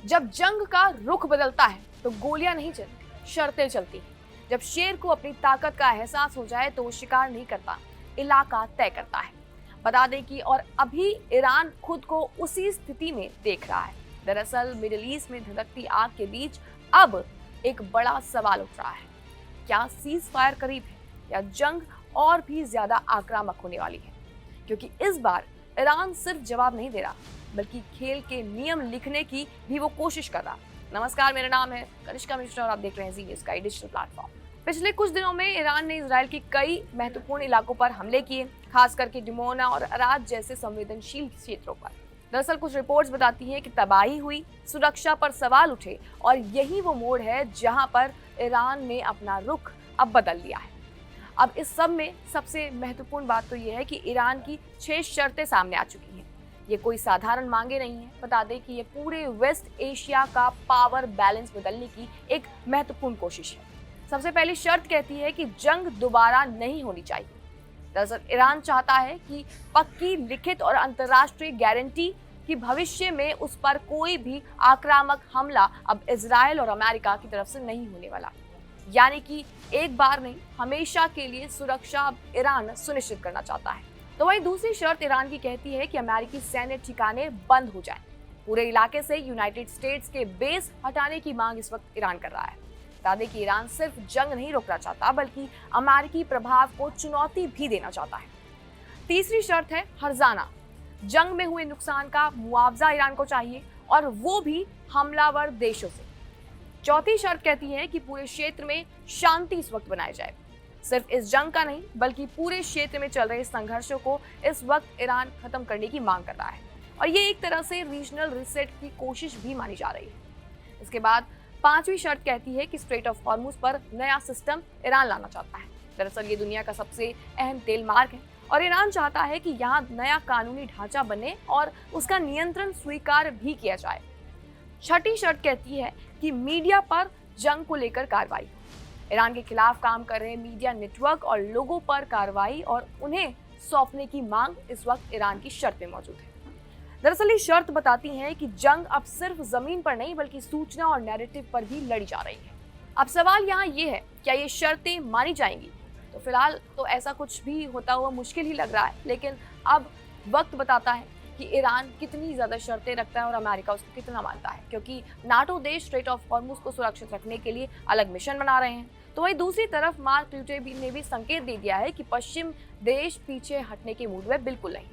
जब जंग का रुख बदलता है तो गोलियां नहीं चलती, शर्तें चलती हैं। जब शेर को अपनी ताकत का एहसास हो जाए तो वो शिकार नहीं करता, इलाका तय करता है। बता दें कि और अभी ईरान खुद को उसी स्थिति में देख रहा है। दरअसल मिडिल ईस्ट में धधकती आग के बीच अब एक बड़ा सवाल उठ रहा है। क्या सीज फायर करीब है या जंग और भी ज्यादा आक्रामक होने वाली है? क्योंकि इस बार ईरान सिर्फ जवाब नहीं दे रहा, बल्कि खेल के नियम लिखने की भी वो कोशिश कर रहा। नमस्कार, मेरा नाम है कनिष्का मिश्रा और आप देख रहे हैं जी स्काई डिजिटल प्लेटफॉर्म। पिछले कुछ दिनों में ईरान ने इजराइल के कई महत्वपूर्ण इलाकों पर हमले किए, खास करके डिमोना और अराद जैसे संवेदनशील क्षेत्रों पर। दरअसल कुछ रिपोर्ट्स बताती हैं कि तबाही हुई, सुरक्षा पर सवाल उठे और यही वो मोड़ है जहां पर ईरान ने अपना रुख अब बदल लिया है। अब इस सब में सबसे महत्वपूर्ण बात तो यह है कि ईरान की 6 शर्तें सामने आ चुकी हैं। ये कोई साधारण मांगे नहीं है। बता दें कि ये पूरे वेस्ट एशिया का पावर बैलेंस बदलने की एक महत्वपूर्ण कोशिश है। सबसे पहली शर्त कहती है कि जंग दोबारा नहीं होनी चाहिए। दरअसल ईरान चाहता है कि पक्की लिखित और अंतर्राष्ट्रीय गारंटी कि भविष्य में उस पर कोई भी आक्रामक हमला अब इजराइल और अमेरिका की तरफ से नहीं होने वाला। यानी कि एक बार नहीं, हमेशा के लिए सुरक्षा अब ईरान सुनिश्चित करना चाहता है। तो वही दूसरी शर्त ईरान की कहती है कि अमेरिकी सैन्य ठिकाने बंद हो जाएं। पूरे इलाके से यूनाइटेड स्टेट्स के बेस हटाने की मांग इस वक्त ईरान कर रहा है। बता दें कि ईरान सिर्फ जंग नहीं रोकना चाहता, बल्कि अमेरिकी प्रभाव को चुनौती भी देना चाहता है। तीसरी शर्त है हर्जाना। जंग में हुए नुकसान का मुआवजा ईरान को चाहिए और वो भी हमलावर देशों से। चौथी शर्त कहती है कि पूरे क्षेत्र में शांति इस वक्त बनाया जाए। सिर्फ इस जंग का नहीं, बल्कि पूरे क्षेत्र में चल रहे संघर्षों को इस वक्त ईरान खत्म करने की मांग कर रहा है और ये एक तरह से रीजनल रिसेट की कोशिश भी मानी जा रही है। इसके बाद पांचवी शर्त कहती है कि स्ट्रेट ऑफ हॉर्मुज पर नया सिस्टम ईरान लाना चाहता है। दरअसल ये दुनिया का सबसे अहम तेल मार्ग है और ईरान चाहता है कि यहाँ नया कानूनी ढांचा बने और उसका नियंत्रण स्वीकार भी किया जाए। छठी शर्त कहती है कि मीडिया पर जंग को लेकर कार्रवाई। ईरान के खिलाफ काम कर रहे मीडिया नेटवर्क और लोगों पर कार्रवाई और उन्हें सौंपने की मांग इस वक्त ईरान की शर्त में मौजूद है। दरअसल ये शर्त बताती है कि जंग अब सिर्फ जमीन पर नहीं, बल्कि सूचना और नैरेटिव पर भी लड़ी जा रही है। अब सवाल यहाँ ये है, क्या ये शर्तें मानी जाएंगी? तो फिलहाल तो ऐसा कुछ भी होता हुआ मुश्किल ही लग रहा है, लेकिन अब वक्त बताता है कि ईरान कितनी ज्यादा शर्तें रखता है और अमेरिका उसको कितना मानता है, क्योंकि नाटो देश स्ट्रेट ऑफ हॉर्मुज को सुरक्षित रखने के लिए अलग मिशन बना रहे हैं। तो वही दूसरी तरफ मार्क रूटे ने भी संकेत दे दिया है कि पश्चिम देश पीछे हटने के मूड में बिल्कुल नहीं।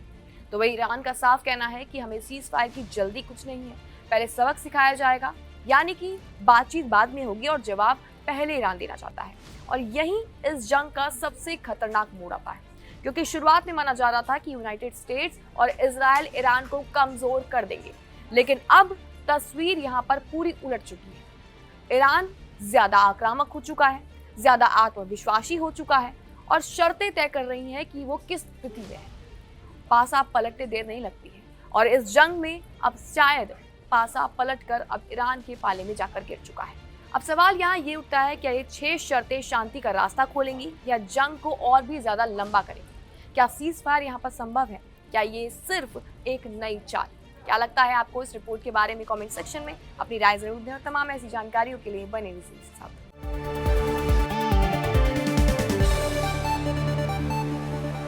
तो वही ईरान का साफ कहना है कि हमें सीज फायर की जल्दी कुछ नहीं है, पहले सबक सिखाया जाएगा, यानी कि बातचीत बाद में होगी और जवाब पहले ईरान देना चाहता है। और यही इस जंग का सबसे खतरनाक मोड़ आता है, क्योंकि शुरुआत में माना जा रहा था कि यूनाइटेड स्टेट्स और इजराइल ईरान को कमजोर कर देंगे, लेकिन अब तस्वीर यहाँ पर पूरी उलट चुकी है। ईरान ज्यादा आक्रामक हो चुका है, ज्यादा आत्मविश्वासी हो चुका है और शर्तें तय कर रही हैं कि वो किस स्थिति में है। पासा पलटते देर नहीं लगती है और इस जंग में अब शायद पासा पलटकर अब ईरान के पाले में जाकर गिर चुका है। अब सवाल यहाँ ये उठता है, क्या ये 6 शर्तें शांति का रास्ता खोलेंगी या जंग को और भी ज्यादा लंबा करेंगी? क्या सीज फायर यहाँ पर संभव है? क्या ये सिर्फ एक नई चाल? क्या लगता है आपको इस रिपोर्ट के बारे में? कमेंट सेक्शन में अपनी राय जरूर दें और तमाम ऐसी जानकारियों के लिए बने रहिए साथ।